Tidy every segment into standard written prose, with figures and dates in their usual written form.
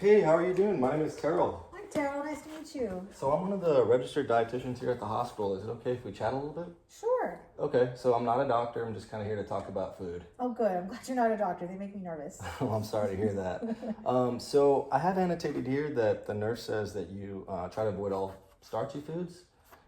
Hey, how are you doing? My name is Terrell. Hi, Terrell. Nice to meet you. So I'm one of the registered dietitians here at the hospital. Is it okay if we chat a little bit? Sure. Okay, so I'm not a doctor. I'm just kind of here to talk about food. Oh, good. I'm glad you're not a doctor. They make me nervous. Well, I'm sorry to hear that. So I have annotated here that the nurse says that you try to avoid all starchy foods.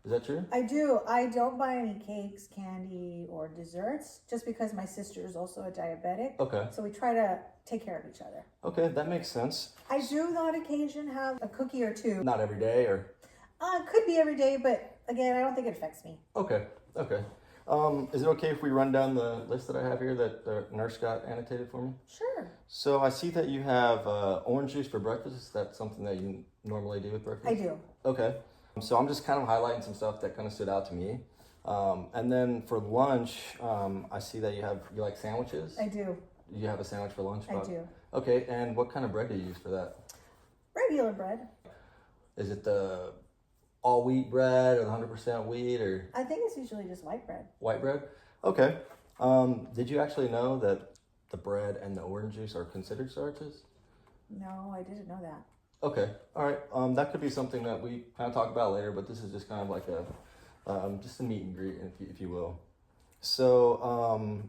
Is that true? I do. I don't buy any cakes, candy, or desserts just because my sister is also a diabetic. Okay. So we try to take care of each other. Okay, that makes sense. I do on occasion have a cookie or two. Not every day, or? Could be every day, but again, I don't think it affects me. Okay, okay. Is it okay if we run down the list that I have here that the nurse got annotated for me? Sure. So I see that you have orange juice for breakfast. Is that something that you normally do with breakfast? I do. Okay. So I'm just kind of highlighting some stuff that kind of stood out to me. And then for lunch, I see that you like sandwiches. I do. You have a sandwich for lunch? I do. Okay, and what kind of bread do you use for that? Regular bread. Is it the all wheat bread or the 100% wheat or? I think it's usually just white bread. White bread? Okay. Did you actually know that the bread and the orange juice are considered starches? No, I didn't know that. Okay, all right. That could be something that we kind of talk about later, but this is just kind of like just a meet and greet, if you will. So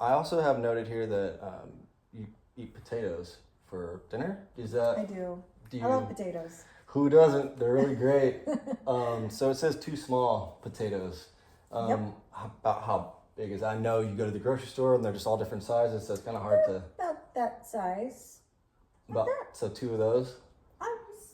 I also have noted here that you eat potatoes for dinner. Is that? I do. Do you? I love potatoes. Who doesn't? They're really great. So it says 2 small potatoes. Yep. About how big is that? I know you go to the grocery store and they're just all different sizes, so it's kind of hard to. About that size. So 2 of those.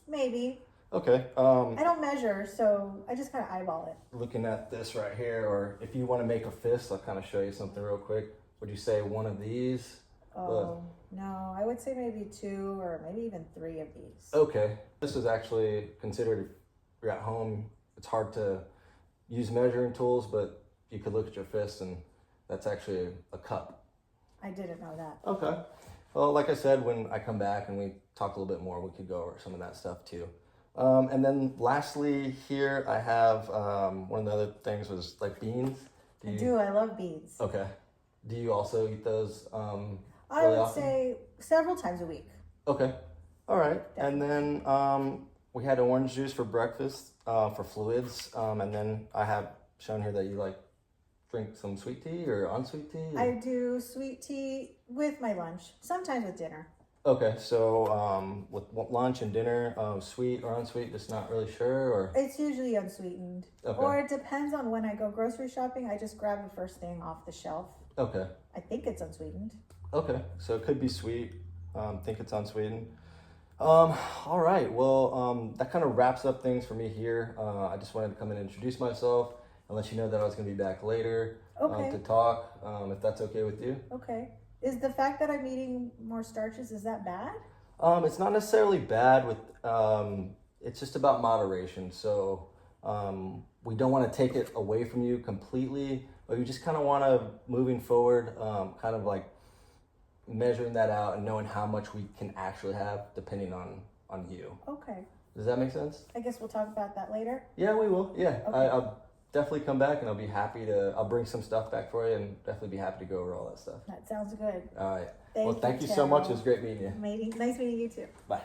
Maybe. Okay. I don't measure, so I just kind of eyeball it. Looking at this right here, or if you want to make a fist, I'll kind of show you something real quick. Would you say one of these? Oh, no. I would say maybe 2 or maybe even 3 of these. Okay. This is actually considered, if you're at home, it's hard to use measuring tools, but you could look at your fist and that's actually a cup. I didn't know that. Okay. Well, like I said, when I come back and we talk a little bit more, we could go over some of that stuff too. And then lastly here, I have one of the other things was like beans. I do. I love beans. Okay. Do you also eat those I would say several times a week. Okay. All right. Definitely. And then we had orange juice for breakfast for fluids. And then I have shown here that you drink some sweet tea or unsweet tea? Or? I do sweet tea with my lunch, sometimes with dinner. Okay, so with lunch and dinner, sweet or unsweet, just not really sure, or? It's usually unsweetened. Okay. Or it depends on when I go grocery shopping. I just grab the first thing off the shelf. Okay. I think it's unsweetened. Okay, so it could be sweet. Think it's unsweetened. All right, well, that kind of wraps up things for me here. I just wanted to come in and introduce myself and let you know that I was going to be back later to talk, if that's okay with you. Okay. Is the fact that I'm eating more starches, is that bad? It's not necessarily bad with, it's just about moderation. So we don't want to take it away from you completely, but we just kind of want to, moving forward, kind of like measuring that out and knowing how much we can actually have depending on you. Okay. Does that make sense? I guess we'll talk about that later. Yeah, we will. Yeah, Okay. I'll definitely come back and I'll be happy to, I'll bring some stuff back for you and definitely be happy to go over all that stuff. That sounds good. All right. Thank Well, thank you so much. It was great meeting you. Nice meeting you too. Bye.